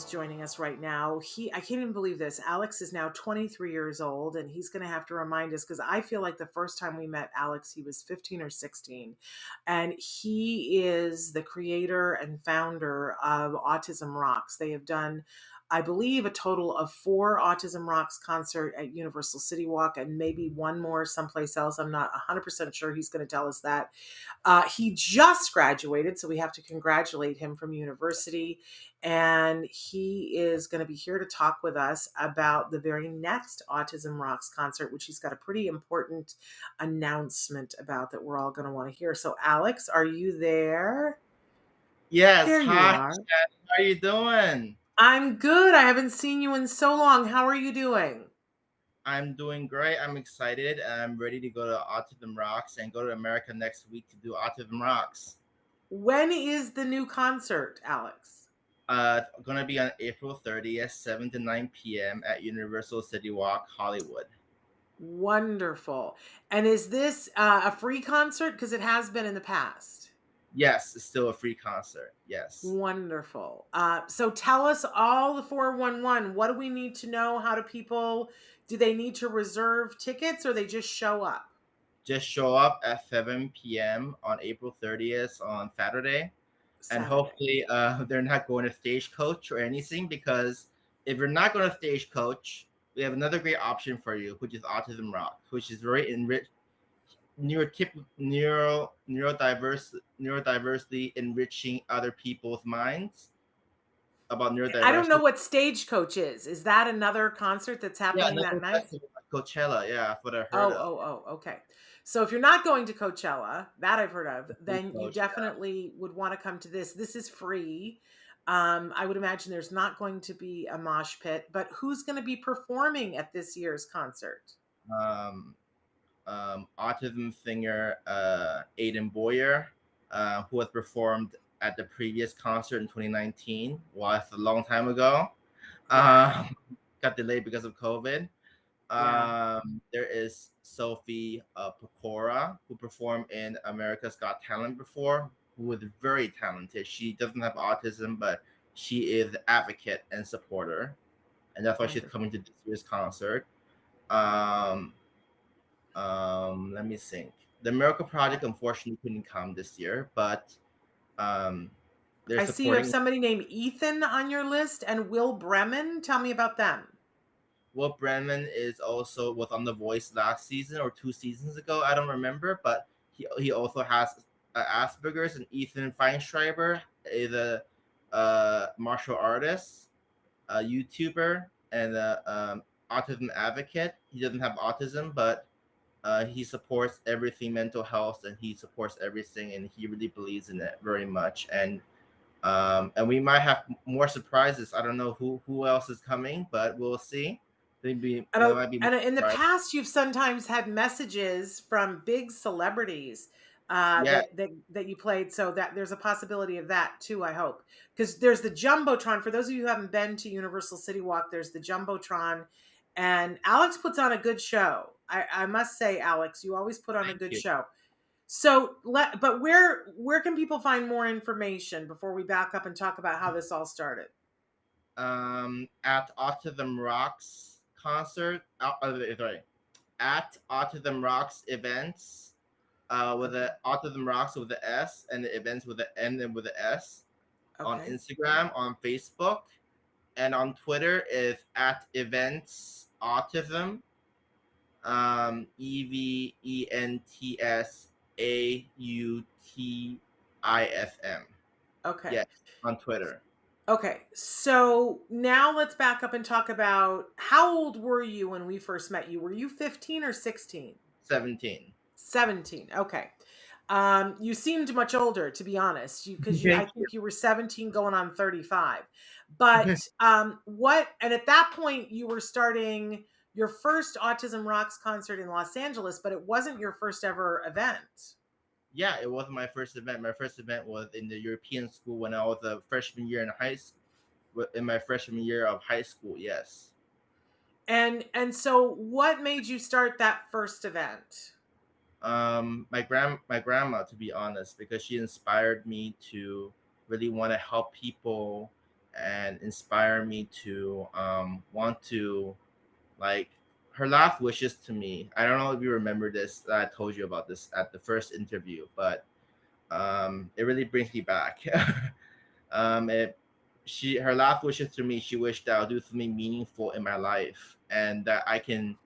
is joining us right now. I can't even believe this. Alex is now 23 years old, and he's going to have to remind us, because I feel like the first time we met Alex, he was 15 or 16. And he is the creator and founder of Autism Rocks. They have done, I believe, a total of 4 Autism Rocks concert at Universal City Walk, and maybe one more someplace else. I'm not 100% sure. He's going to tell us that. He just graduated, so we have to congratulate him from university. And he is going to be here to talk with us about the very next Autism Rocks concert, which he's got a pretty important announcement about that we're all going to want to hear. So, Alex, are you there? Yes, There you hi, are. Shannon. How are you doing? I'm good. I haven't seen you in so long. How are you doing? I'm doing great. I'm excited. I'm ready to go to Autism Rocks and go to America next week to do Autism Rocks. When is the new concert, Alex? Gonna be on April 30th, 7 to 9 p.m. at Universal City Walk, Hollywood. Wonderful. And is this a free concert? Because it has been in the past. Yes, it's still a free concert. Yes. Wonderful. So tell us all the 411. What do we need to know? How do people, do they need to reserve tickets, or they just show up? Just show up at 7 p.m. on April 30th on Saturday. And Saturday. hopefully they're not going to Stagecoach or anything, because if you're not going to Stagecoach, we have another great option for you, which is Autism Rock, which is very enriched, neurodiversity, enriching other people's minds about I don't know neurodiversity. what Stagecoach is. Is that another concert that's Yeah, happening another that night? festival like Coachella. Yeah, that's what I heard Oh, of. okay. So if you're not going to Coachella, that I've heard of, then you Stagecoach, yeah. definitely would want to come to this. This is free. I would imagine there's not going to be a mosh pit, but who's going to be performing at this year's concert? Um, Autism singer Aiden Boyer, who has performed at the previous concert in 2019. Well, it's a long time ago. Yeah, Um, got delayed because of COVID. yeah. There is Sophie Pecora, who performed in America's Got Talent before, who is very talented. She doesn't have autism, but she is an advocate and supporter, and that's why she's Wonderful. coming to this year's concert. Um, Let me think. The Miracle Project unfortunately couldn't come this year, but um, they're I see you have supporting. somebody named Ethan on your list and Will Bremen. Tell me about them. Will Brennan is also was on The Voice last season or 2 seasons ago. I don't remember, but he also has Asperger's. And Ethan Feinschreiber is a martial artist, a YouTuber, and a autism advocate. He doesn't have autism, but he supports everything mental health, and he supports everything, and he really believes in it very much. And we might have more surprises. I don't know who else is coming, but we'll see. And, There might be more in the surprises. past, you've sometimes had messages from big celebrities Yeah, that you played, so that there's a possibility of that too. I hope, because there's the jumbotron. For those of you who haven't been to Universal City Walk, there's the jumbotron, and Alex puts on a good show. I must say, Alex, you always put on a thank good you. show. So but where can people find more information before we back up and talk about how this all started? At Autism Rocks concert, sorry, at Autism Rocks events, with Okay. the Autism Rocks with the S and the events with the N and with the S, on Okay. Instagram, on Facebook, and on Twitter is at events autism, EVENTSAUTISM. Okay. Yes, on Twitter. Okay. So now let's back up and talk about, how old were you when we first met you? Were you 15 or 16? 17. 17. Okay. You seemed much older, to be honest, because I Thank you. think you were 17 going on 35. But and at that point, you were starting your first Autism Rocks concert in Los Angeles, but it wasn't your first ever event. Yeah, it was my first event. My first event was in the European school when I was a freshman year in high school. In my freshman year of high school, yes. And so what made you start that first event? My grandma, to be honest, because she inspired me to really want to help people and inspire me to want to, like, her last wishes to me. I don't know if you remember this. That I told you about this at the first interview, but it really brings me back. It she her last wishes to me. She wished that I'll do something meaningful in my life, and that I can,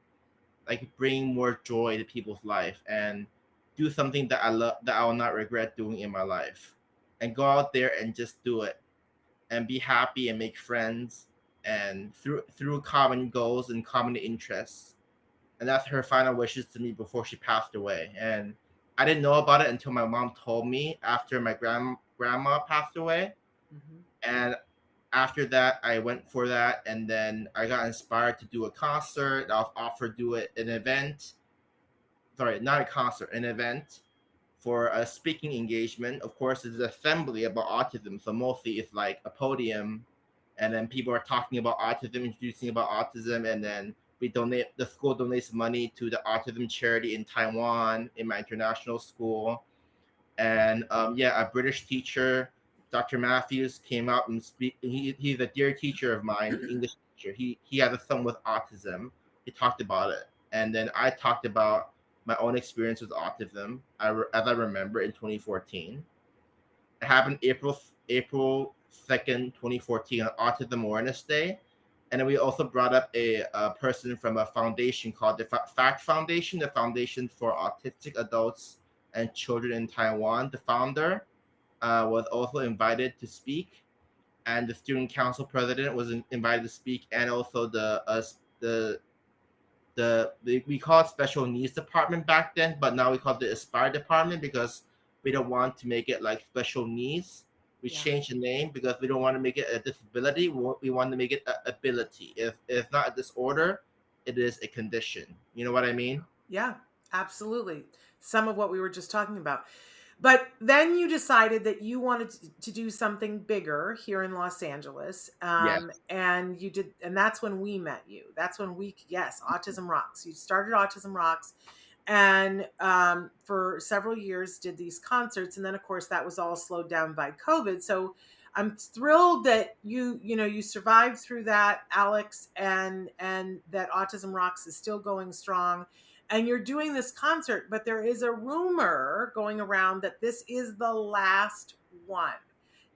like, bring more joy to people's life, and do something that I love, that I will not regret doing in my life, and go out there and just do it, and be happy and make friends, and through common goals and common interests. And that's her final wishes to me before she passed away. And I didn't know about it until my mom told me after my grandma passed away. Hmm. And after that, I went for that, and then I got inspired to do a concert. I was offered to do it an event. Sorry, not a concert, an event for a speaking engagement. Of course, it's an assembly about autism, so mostly it's like a podium, and then people are talking about autism, introducing about autism, and then we donate. The school donates money to the autism charity in Taiwan, in my international school. And yeah, a British teacher, Dr. Matthews, came out and speak. He's a dear teacher of mine, English teacher. He has a son with autism. He talked about it, and then I talked about my own experience with autism. As I remember, in 2014, it happened April 2nd, 2014, on Autism Awareness Day. And then we also brought up a person from a foundation called the Fact Foundation, the Foundation for Autistic Adults and Children in Taiwan. The founder was also invited to speak, and the student council president was invited to speak, and also we call it special needs department back then, but now we call it the Aspire department, because we don't want to make it like special needs. We Yeah. changed the name because we don't want to make it a disability. We want to make it a ability. If it's not a disorder, it is a condition. You know what I mean? Yeah, absolutely. Some of what we were just talking about. But then you decided that you wanted to do something bigger here in Los Angeles. Yes. And you did, and that's when we met you. That's when yes, Autism Rocks. You started Autism Rocks, and for several years did these concerts. And then, of course, that was all slowed down by COVID. So I'm thrilled that you survived through that, Alex, and that Autism Rocks is still going strong, and you're doing this concert. But there is a rumor going around that this is the last one.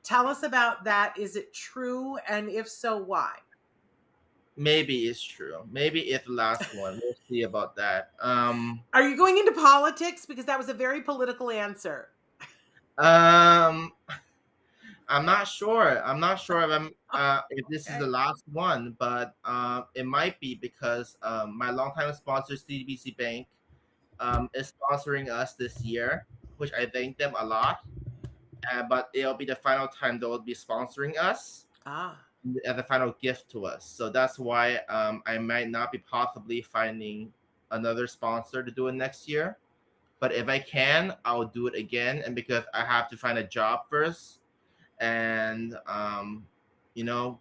Tell us about that. Is it true? And if so, why? Maybe it's true. Maybe it's the last one. We'll see about that. Are you going into politics? Because that was a very political answer. Um, I'm not sure. I'm not sure if I'm if this is the Okay. last one, but it might be, because my longtime sponsor, CDBC Bank, is sponsoring us this year, which I thank them a lot. But it'll be the final time they'll be sponsoring us Ah, as a final gift to us. So that's why I might not be possibly finding another sponsor to do it next year. But if I can, I'll do it again. And because I have to find a job first, and you know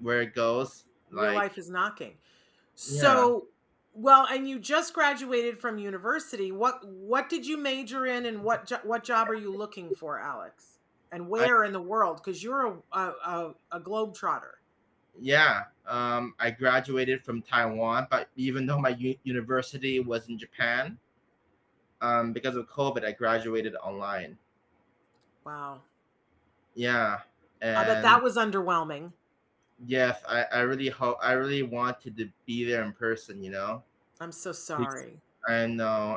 where it goes, real like, life is knocking. yeah. So, well, and you just graduated from university. What did you major in, and what job are you looking for, Alex? And I where in the world? Because you're a globetrotter. Yeah, I graduated from Taiwan, but even though my university was in Japan, because of COVID, I graduated online. Wow, Yeah, I bet and that was underwhelming. yes, I really hope, I really wanted to be there in person. I'm so Because sorry. I know,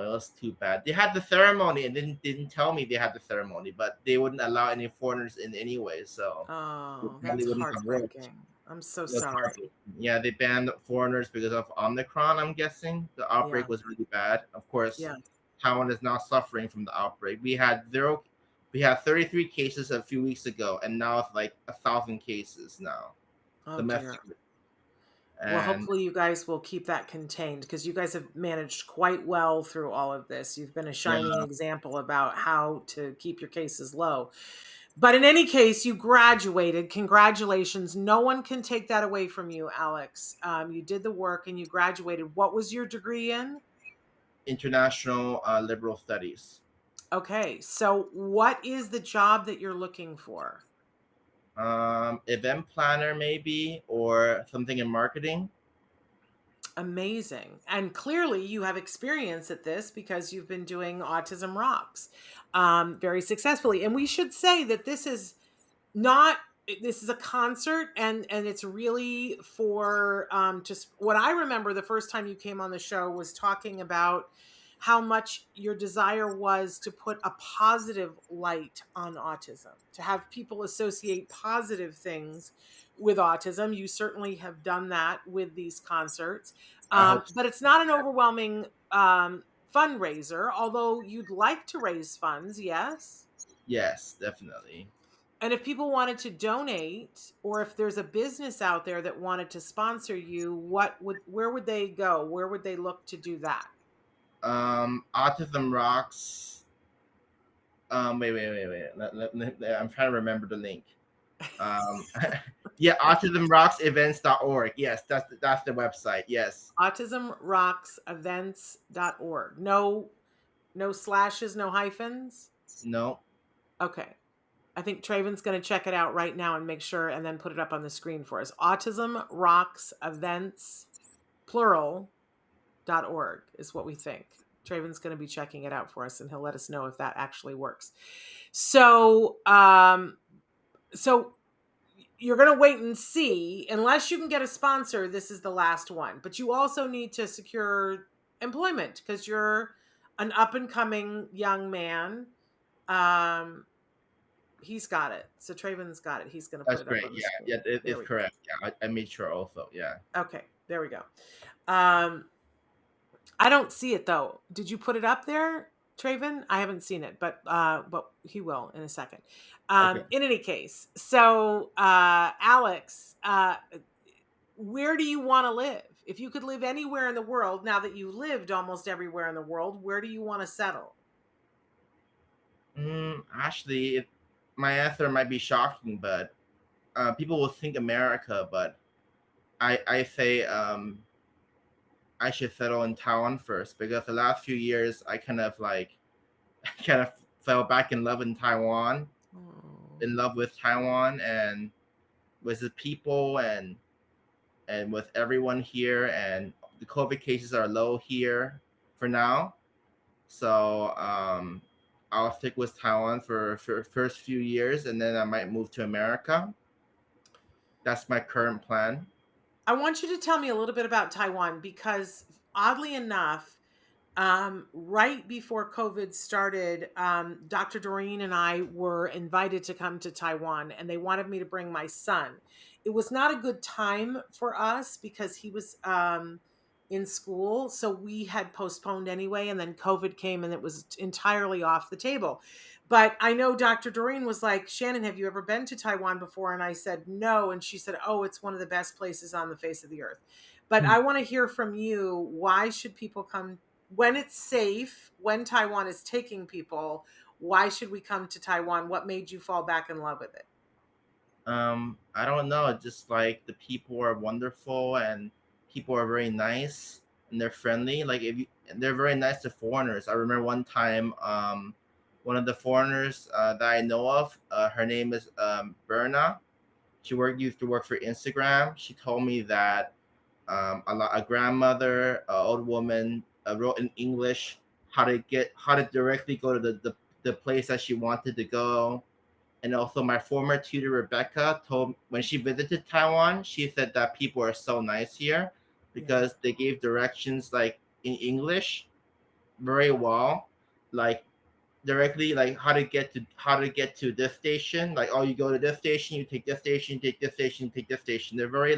it was too bad. They had the ceremony and didn't tell me they had the ceremony, but they wouldn't allow any foreigners in anyway, so it Oh, probably that's wouldn't have worked. heartbreaking. I'm so It was sorry. heartbreaking. Yeah, they banned foreigners because of Omicron, I'm guessing. The Yeah, outbreak was really bad. Of course, yeah. Taiwan is now suffering from the outbreak. We had 33 cases a few weeks ago, and now it's like 1,000 cases now, Oh dear. domestically. Well, And hopefully you guys will keep that contained, because you guys have managed quite well through all of this. You've been a shining yeah, example about how to keep your cases low. But in any case, you graduated. Congratulations. No one can take that away from you, Alex. You did the work and you graduated. What was your degree in? international liberal studies. Okay. So, what is the job that you're looking for? Event planner maybe, or something in marketing. Amazing. And clearly you have experience at this because you've been doing Autism Rocks very successfully. And we should say that not this is a concert, and it's really for just what I remember the first time you came on the show was talking about how much your desire was to put a positive light on autism, to have people associate positive things with autism. You certainly have done that with these concerts. I hope so. But it's not an overwhelming fundraiser, although you'd like to raise funds, yes? Yes, definitely. And if people wanted to donate, or if there's a business out there that wanted to sponsor you, where would they go? Where would they look to do that? Autism Rocks. Wait. I'm trying to remember the link. Um, yeah, autismrocksevents.org. Yes, that's the website. Yes. autismrocksevents.org. No slashes, no hyphens. No. Okay. I think Traven's going to check it out right now and make sure and then put it up on the screen for us. Autism Rocks Events plural.org is what we think. Traven's going to be checking it out for us and he'll let us know if that actually works. So, so you're going to wait and see. Unless you can get a sponsor, this is the last one. But you also need to secure employment because you're an up and coming young man. He's got it. So Traven's got it. He's going to put That's it up great. on the Yeah, screen. yeah, There it's we go. correct. Yeah, I made sure also. Yeah. Okay, there we go. I don't see it though. Did you put it up there, Traven? I haven't seen it, but he will in a second. Okay. In any case, so Alex, where do you want to live? If you could live anywhere in the world, now that you lived almost everywhere in the world, where do you want to settle? Actually, my answer might be shocking, but people will think America, but I say I should settle in Taiwan first because the last few years I kind of like kind of fell back in love in Taiwan, Oh, in love with Taiwan and with the people and with everyone here, and the COVID cases are low here for now. So I'll stick with Taiwan for first few years, and then I might move to America. That's my current plan. I want you to tell me a little bit about Taiwan because oddly enough, right before COVID started, Dr. Doreen and I were invited to come to Taiwan and they wanted me to bring my son. It was not a good time for us because he was in school. So we had postponed anyway. And then COVID came and it was entirely off the table. But I know Dr. Doreen was like, Shannon, have you ever been to Taiwan before? And I said, no. And she said, oh, it's one of the best places on the face of the earth. But Hmm. I want to hear from you. Why should people come when it's safe, when Taiwan is taking people? Why should we come to Taiwan? What made you fall back in love with it? I don't know. Just like the people are wonderful and people are very nice and they're friendly. Like if you, they're very nice to foreigners. I remember one time, one of the foreigners that I know of, her name is Berna. She used to work for Instagram. She told me that a grandmother, an old woman, wrote in English how to directly go to the place that she wanted to go. And also, my former tutor Rebecca told when she visited Taiwan, she said that people are so nice here Yeah. because they gave directions like in English very well, like directly like how to get to this station. Like, oh, you go to this station, you take this station, take this station, take this station. They're very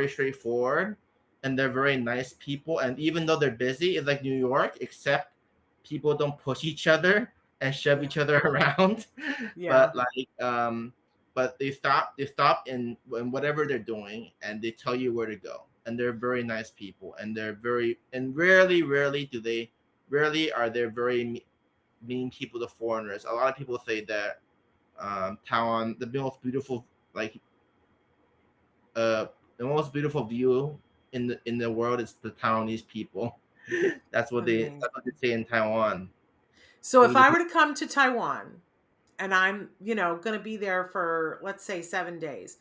straightforward and they're very nice people. And even though they're busy, it's like New York, except people don't push each other and shove Yeah. each other around. Yeah. But like, but they stop in whatever they're doing and they tell you where to go. And they're very nice people. And they're very, and rarely are they very mean people to foreigners. A lot of people say that Taiwan, the most beautiful, like uh, the most beautiful view in the world is the Taiwanese people. That's what they Amazing. say in Taiwan. So if Think the I were people, to come to Taiwan, and I'm, going to be there for, let's say, 7 days.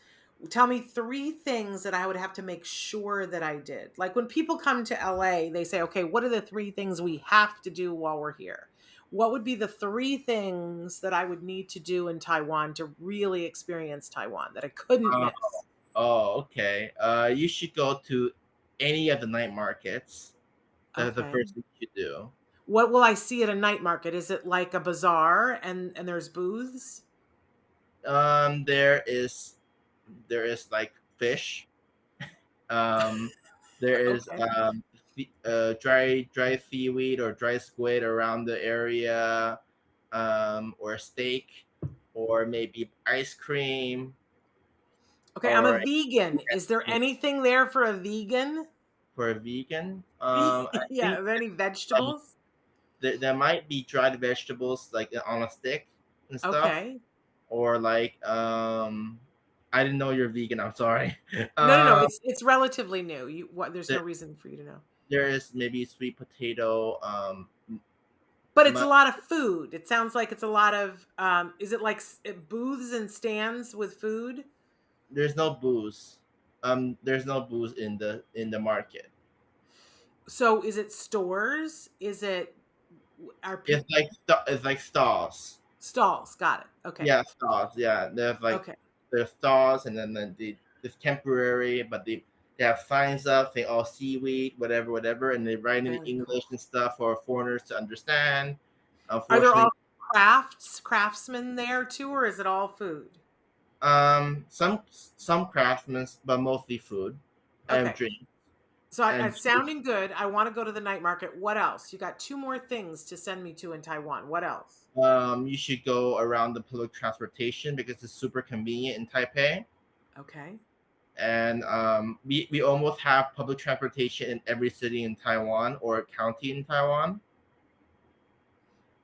Tell me three things that I would have to make sure that I did. Like when people come to LA, they say, okay, what are the three things we have to do while we're here? What would be the three things that I would need to do in Taiwan to really experience Taiwan that I couldn't Uh, miss? oh, okay. You should go to any of the night markets. That's the Okay. first thing you should do. What will I see at a night market? Is it like a bazaar and there's booths? There is like fish. Um, there is Okay. dry seaweed or dry squid around the area, or steak, or maybe ice cream, Okay, I'm a or vegan. Is there anything there for a vegan? for a vegan. I Yeah, think are there any um, vegetables? there might be dried vegetables like on a stick and stuff, Okay. or like I didn't know you're vegan. I'm sorry. No, no, no. um, It's relatively new. There's no there, reason for you to know. there is maybe sweet potato. But it's a Mu- lot of food. It sounds like it's a lot of is it like booths and stands with food? there's no booze. There's no booze in the market. So is it stores? Is it are It's people like it's like stalls. stalls? Got it. Okay. Yeah, stalls. Yeah, Okay. there's stalls, and then it's temporary, but they have signs up saying all seaweed, whatever, whatever, and they write in Very English cool. and stuff for foreigners to understand. Are there all Unfortunately, craftsmen there too, or is it all food? some craftsmen, but mostly food and Okay. drink So and it's sounding good. I want to go to the night market. What else? You got two more things to send me to in Taiwan. What else? you should go around the public transportation because it's super convenient in Taipei. Okay. And we almost have public transportation in every city in Taiwan or county in Taiwan.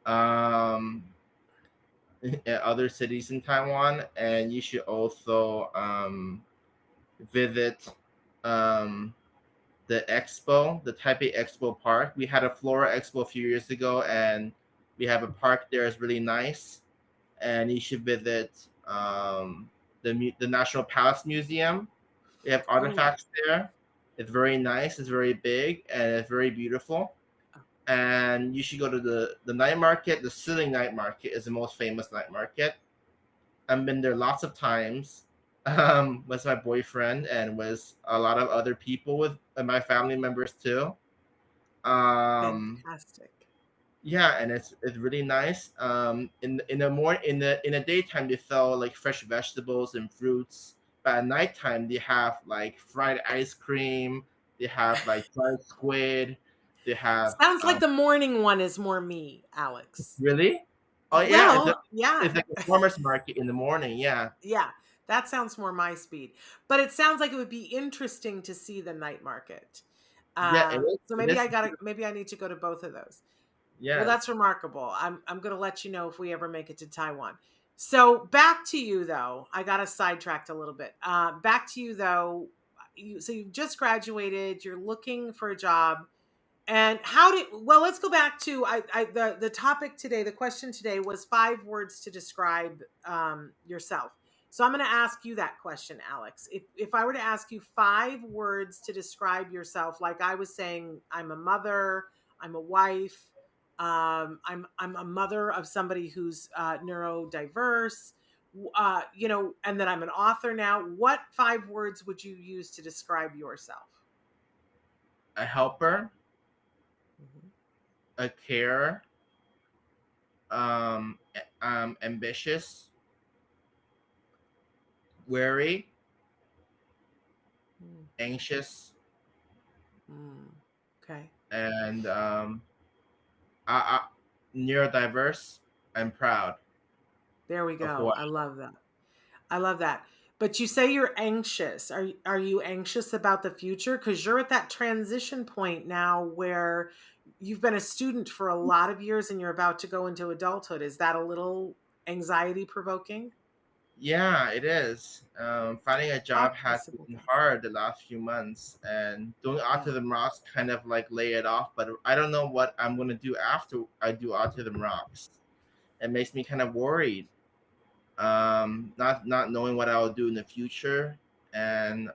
Um, other cities in Taiwan, and you should also visit um, the expo, the Taipei Expo Park. We had a Flora Expo a few years ago, and we have a park there. It's really nice, and you should visit the National Palace Museum. We have Oh, artifacts there. It's very nice. It's very big and it's very beautiful. And you should go to the night market. The Ceiling Night Market is the most famous night market. I've been there lots of times with my boyfriend and with a lot of other people with my family members too. Um, fantastic. yeah, and it's really nice. In the daytime they sell like fresh vegetables and fruits, but at nighttime they have like fried ice cream. They have like fried squid. They have Sounds like the morning one is more me, Alex. really. Oh yeah, Well, it's yeah. like a farmers market in the morning. Yeah, Yeah. That sounds more my speed. But it sounds like it would be interesting to see the night market. yeah, it is. So It is. maybe I need to go to both of those. Well, that's Yes, remarkable. I'm going to let you know if we ever make it to Taiwan. So back to you though. I got us sidetracked a little bit. Back to you though. So you've just graduated. You're looking for a job. And let's go back to the topic today. The question today was 5 words to describe yourself. So I'm going to ask you that question, Alex. If I were to ask you 5 words to describe yourself, like I was saying, I'm a mother, I'm a wife, I'm a mother of somebody who's neurodiverse, and then I'm an author now. What 5 words would you use to describe yourself? a helper, Mhm. a carer, ambitious, wary, Mm, anxious, mm. Okay. and I, neurodiverse. I'm proud There we of who I go. I love that. I love that. But you say you're anxious. Are you anxious about the future? Because you're at that transition point now where you've been a student for a lot of years and you're about to go into adulthood. Is that a little anxiety provoking? Yeah, it is. Finding a job has Possible been things. hard the last few months, and doing Yeah. Autism Rocks kind of like lay it off. But I don't know what I'm gonna do after I do Autism Rocks. It makes me kind of worried. not knowing what I'll do in the future, and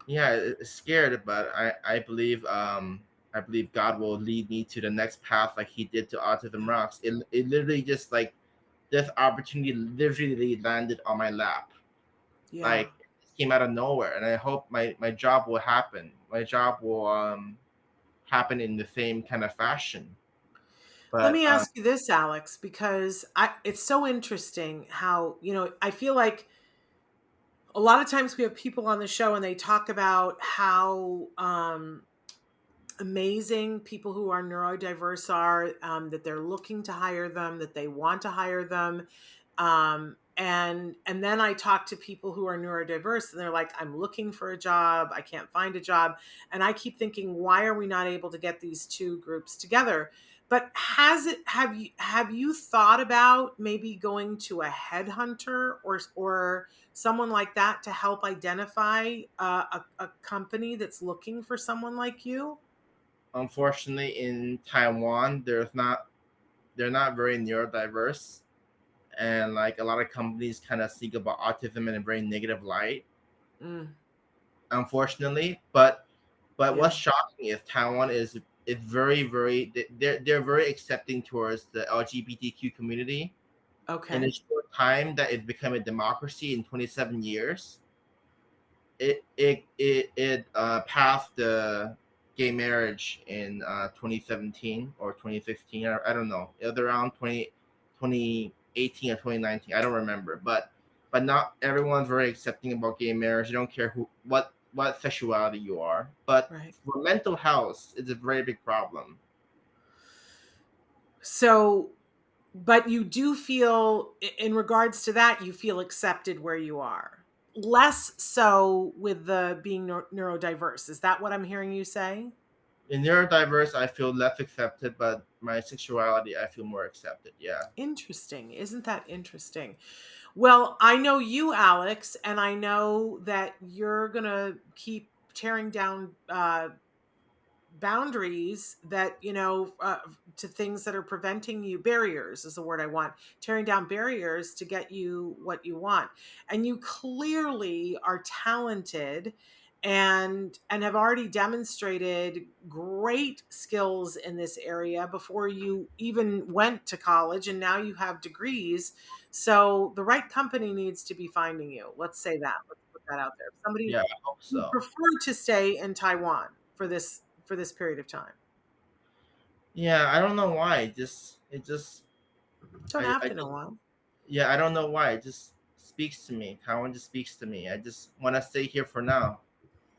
yeah, scared, but I believe God will lead me to the next path like He did to Autism Rocks. It literally just like this opportunity literally landed on my lap, Yeah. like it just came out of nowhere, and I hope my job will happen. My job will happen in the same kind of fashion. Let But me ask you this, Alex, because it's so interesting how, I feel like a lot of times we have people on the show and they talk about how amazing people who are neurodiverse are, that they're looking to hire them, that they want to hire them. And then I talk to people who are neurodiverse and they're like, I'm looking for a job, I can't find a job. And I keep thinking, why are we not able to get these two groups together? But have you thought about maybe going to a headhunter or someone like that to help identify a company that's looking for someone like you? unfortunately, in Taiwan, they're not very neurodiverse, and like a lot of companies kind of speak about autism in a very negative light, Mm, unfortunately. But yeah. what's shocking is Taiwan is very they're very accepting towards the LGBTQ community. In a Okay. short time that it became a democracy in 27 years, it passed the gay marriage in 2017 or 2016. I don't know. It was around 2018 or 2019. I don't remember. But not everyone's very accepting about gay marriage. They don't care what sexuality you are. But Right. for mental health, it's a very big problem. So, but you do feel, in regards to that, you feel accepted where you are. Less so with the being neurodiverse. Is that what I'm hearing you say? In neurodiverse, I feel less accepted, but my sexuality, I feel more accepted. Yeah. Interesting. Isn't that interesting? Well, I know you, Alex, and I know that you're going to keep tearing down boundaries that to things that are preventing you. Barriers is the word I want. Tearing down barriers to get you what you want. And you clearly are talented and have already demonstrated great skills in this area before you even went to college, and now you have degrees. So the right company needs to be finding you. Let's say that. Let's put that out there. Somebody Yeah, I hope you so. prefer to stay in Taiwan for this period of time. Yeah, I don't know why. It just Don't have I to know just why. yeah, I don't know why. It just speaks to me. Taiwan just speaks to me. I just want to stay here for now.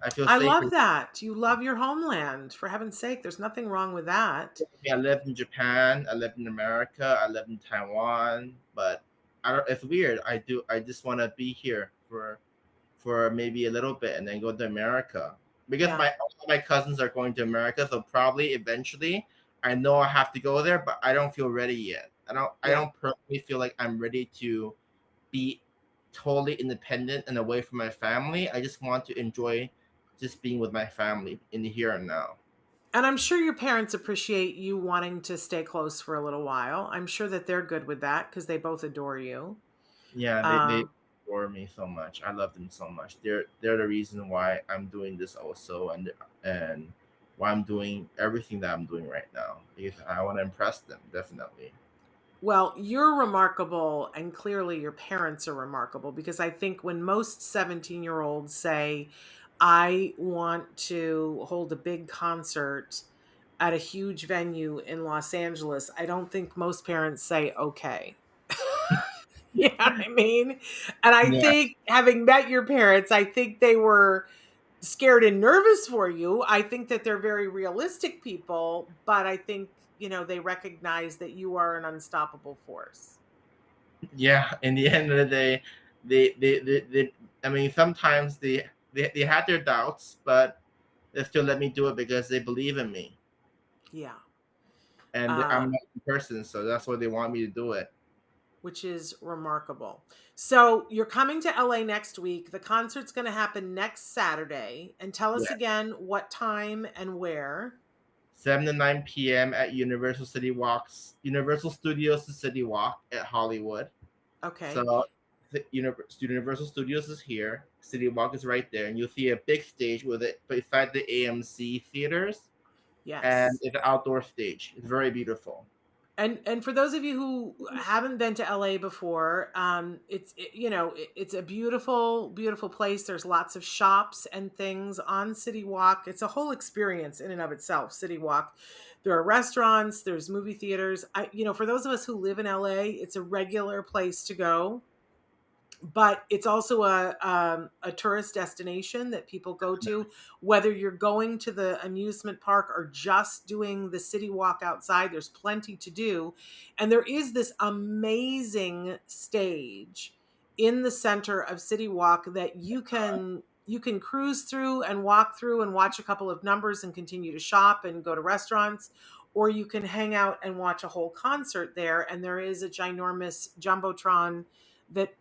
I feel I safe. love that. You love your homeland. For heaven's sake, there's nothing wrong with that. I lived in Japan. I lived in America. I lived in Taiwan. But I don't. It's weird. I just want to be here for maybe a little bit and then go to America because Yeah. all my cousins are going to America. So probably eventually, I know I have to go there, but I don't feel ready yet. I Yeah. don't personally feel like I'm ready to be totally independent and away from my family. I just want to enjoy just being with my family in the here and now. And I'm sure your parents appreciate you wanting to stay close for a little while. I'm sure that they're good with that because they both adore you. Yeah, they Um, adore me so much. I love them so much. They're the reason why I'm doing this also, and why I'm doing everything that I'm doing right now because I want to impress them definitely. well, you're remarkable, and clearly your parents are remarkable because I think when most 17-year-olds say, I want to hold a big concert at a huge venue in Los Angeles, I don't think most parents say, okay. You know what I mean? And I Yeah, think, having met your parents, I think they were scared and nervous for you. I think that they're very realistic people, but I think, they recognize that you are an unstoppable force. yeah. In the end of the day, they I mean, sometimes they had their doubts, but they still let me do it because they believe in me, Yeah. and I'm Uh, a nice person, so that's why they want me to do it. which is remarkable. So you're coming to LA next week. The concert's going to happen next Saturday. And tell us Yeah, again what time and where. 7 to 9 p.m. at Universal Studios to City Walk at Hollywood. Okay. So the Universal Studios is here. City Walk is right there, and you'll see a big stage with it beside the AMC theaters, and Yes. it's an outdoor stage. It's very beautiful. And for those of you who haven't been to LA before, it's a beautiful place. There's lots of shops and things on City Walk. It's a whole experience in and of itself. City Walk. There are restaurants. There's movie theaters. For those of us who live in LA, it's a regular place to go, but it's also a tourist destination that people go to, whether you're going to the amusement park or just doing the city walk outside. There's plenty to do, and there is this amazing stage in the center of City Walk that you can cruise through and walk through and watch a couple of numbers and continue to shop and go to restaurants, or you can hang out and watch a whole concert there. And there is a ginormous jumbotron that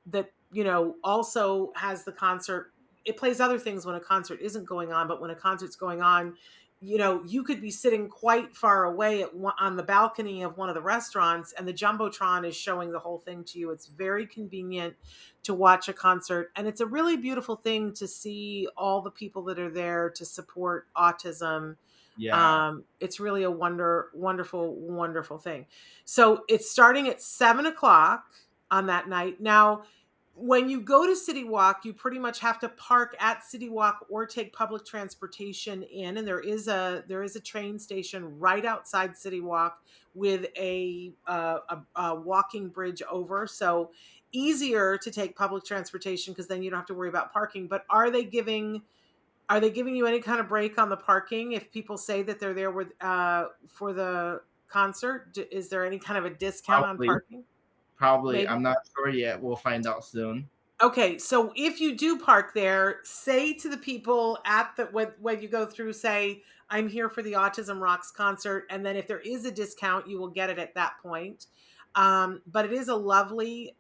also has the concert. It plays other things when a concert isn't going on, but when a concert's going on, you could be sitting quite far away on the balcony of one of the restaurants, and the jumbotron is showing the whole thing to you. It's very convenient to watch a concert, and it's a really beautiful thing to see all the people that are there to support autism. Yeah. It's really a wonderful thing. So it's starting at 7 o'clock on that night. Now, when you go to City Walk, you pretty much have to park at City Walk or take public transportation in. And there is a train station right outside City Walk with a walking bridge over. So easier to take public transportation because then you don't have to worry about parking. But are they giving you any kind of break on the parking if people say that they're there with for the concert? Is there any kind of a discount on Probably. parking? Probably. Maybe. I'm not sure yet. We'll find out soon. Okay, so if you do park there, say to the people at the when you go through, say, "I'm here for the Autism Rocks concert," and then if there is a discount, you will get it at that point. But it is a lovely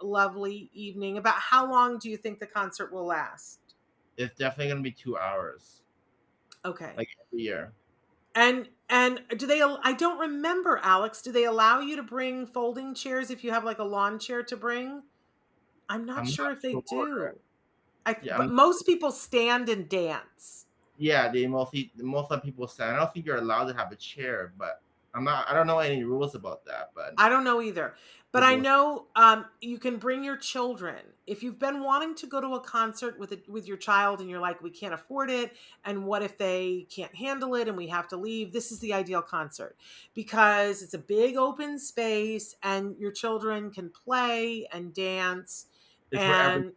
evening. About how long do you think the concert will last? It's definitely gonna be 2 hours, Okay. like every year. And do they I don't remember, Alex, do they allow you to bring folding chairs if you have like a lawn chair to bring? I'm not I'm sure not if they sure. do. Yeah, But most people stand and dance. yeah. They mostly most of the people stand. I don't think you're allowed to have a chair, but I'm not. I don't know any rules about that, but I don't know either. But I people. know you can bring your children. If you've been wanting to go to a concert with your child and you're like, we can't afford it, and what if they can't handle it and we have to leave? This is the ideal concert because it's a big open space and your children can play and dance, It's for every. and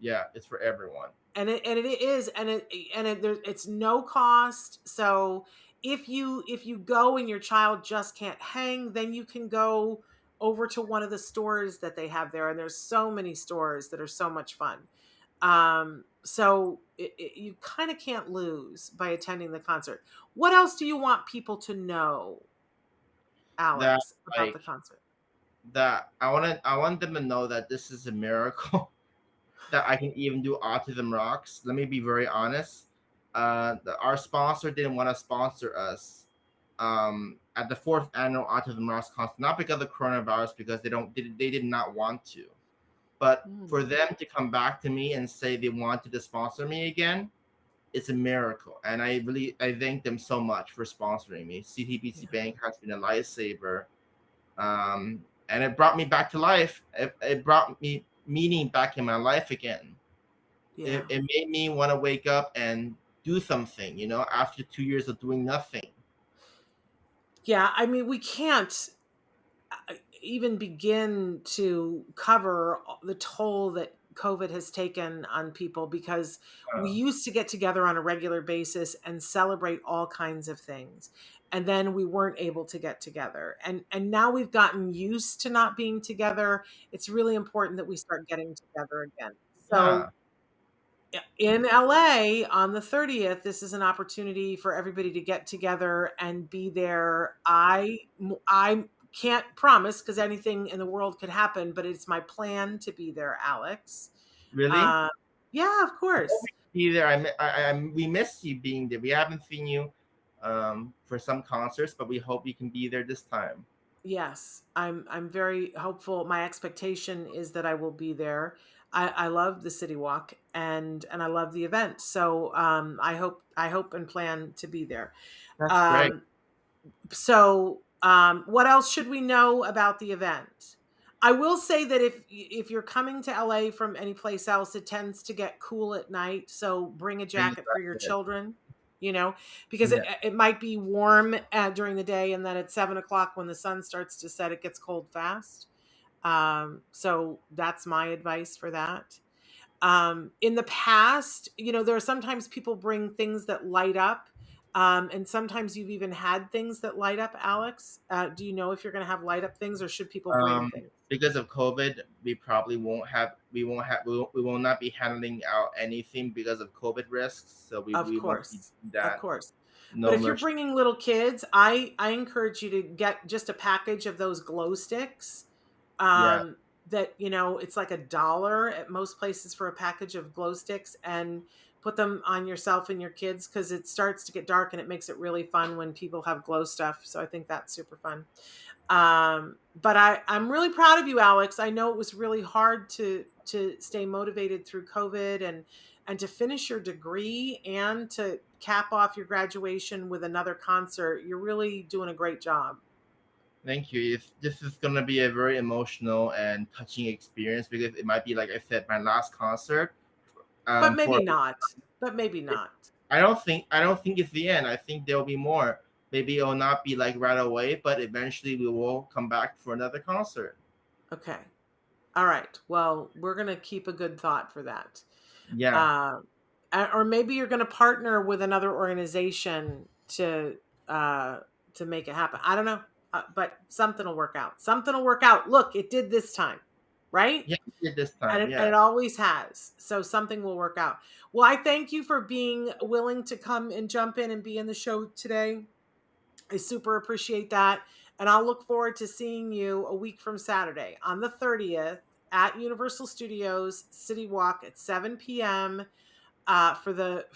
Yeah, it's for everyone. it is, it's no cost. So if you go and your child just can't hang, then you can go over to one of the stores that they have there, and there's so many stores that are so much fun. So you kind of can't lose by attending the concert. What else do you want people to know, That Alex, about the like concert? that. I want them to know that this is a miracle that I can even do Autism Rocks. Let me be very honest. Our sponsor didn't want to sponsor us at the fourth annual Autism Rocks concert, not because of coronavirus, because they did not want to. But Mm, for them to come back to me and say they wanted to sponsor me again, it's a miracle. And I thank them so much for sponsoring me. CTBC yeah, Bank has been a lifesaver. And it brought me back to life. It brought me meaning back in my life again. it, yeah. it made me want to wake up and do something, after 2 years of doing nothing. Yeah, I mean, we can't even begin to cover the toll that COVID has taken on people because we Uh, used to get together on a regular basis and celebrate all kinds of things. And then we weren't able to get together. And now we've gotten used to not being together. It's really important that we start getting together again. So yeah, in LA on the 30th, this is an opportunity for everybody to get together and be there. I can't promise because anything in the world could happen, but it's my plan to be there, Alex. really. Uh, yeah, of course. Be there. We miss you being there. We haven't seen you for some concerts, but we hope you can be there this time. Yes, I'm very hopeful. My expectation is that I will be there. I love the City Walk and I love the event. So I hope and plan to be there. That's great. Um, what else should we know about the event? I will say that if you're coming to LA from any place else, it tends to get cool at night. So bring a Bring jacket for your it. children, you know, because it, Yeah. it might be warm during the day, and then at 7 o'clock when the sun starts to set, it gets cold fast. So that's my advice for that. In the past, there are sometimes people bring things that light up. And sometimes you've even had things that light up, Alex. Do you know if you're going to have light up things, or should people bring things? Because of COVID, we probably we will not be handling out anything because of COVID risks. So Of we won't be course. doing Of that. course. But No if you're merch. bringing little kids, I encourage you to get just a package of those glow sticks. Yeah. Um, that, it's like $1 at most places for a package of glow sticks, and put them on yourself and your kids, because it starts to get dark and it makes it really fun when people have glow stuff. So I think that's super fun. But I'm really proud of you, Alex. I know it was really hard to stay motivated through COVID, and to finish your degree and to cap off your graduation with another concert. You're really doing a great job. Thank you. This is gonna be a very emotional and touching experience because it might be, like I said, my last concert. But For maybe not. But maybe not. I don't think it's the end. I think there'll be more. Maybe it'll not be like right away, but eventually we will come back for another concert. Okay. All right. Well, we're going to keep a good thought for that. Yeah. Uh, or maybe you're going to partner with another organization uh, to make it happen. I don't know, but something will work out. Something will work out. Look, it did this time, right? Yeah, we did this And time. it, and Yeah. it always has. So something will work out. Well, I thank you for being willing to come and jump in and be in the show today. I super appreciate that. And I'll look forward to seeing you a week from Saturday on the 30th at Universal Studios City Walk at 7 p.m. For the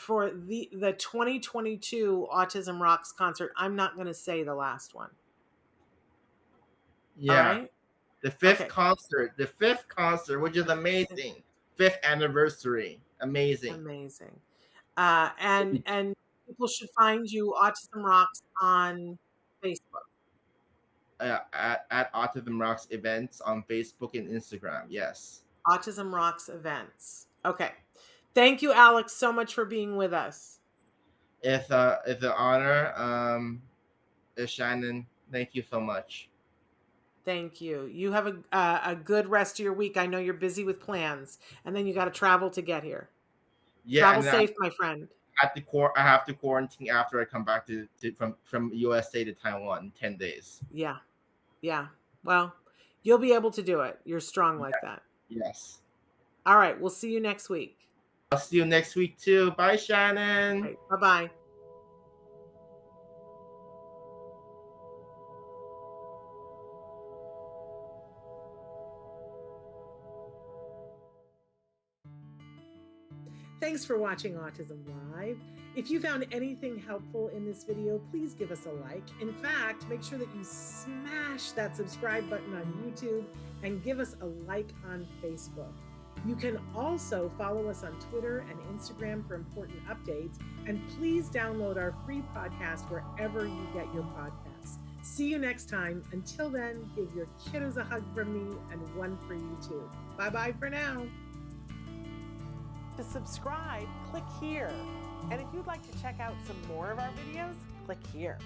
2022 Autism Rocks concert. I'm not going to say the last one. All Yeah. right. Okay. The fifth concert, which is amazing. Fifth anniversary. Amazing. Amazing. And people should find you Autism Rocks on Facebook. At Autism Rocks events on Facebook and Instagram. Yes. Autism Rocks events. Okay. Thank you, Alex, so much for being with us. It's an honor. Shannon, thank you so much. Thank you. You have a good rest of your week. I know you're busy with plans, and then you got to travel to get here. Yeah, Travel and then safe, my friend. I have to quarantine after I come back from USA to Taiwan in 10 days. Yeah. Yeah. Well, you'll be able to do it. You're strong like that. Yes. All right. We'll see you next week. I'll see you next week too. Bye, Shannon. Right. Bye-bye. Thanks for watching Autism Live. If you found anything helpful in this video, please give us a like. In fact, make sure that you smash that subscribe button on YouTube and give us a like on Facebook. You can also follow us on Twitter and Instagram for important updates. And please download our free podcast wherever you get your podcasts. See you next time. Until then, give your kiddos a hug from me and one for you too. Bye-bye for now. To subscribe, click here. And if you'd like to check out some more of our videos, click here.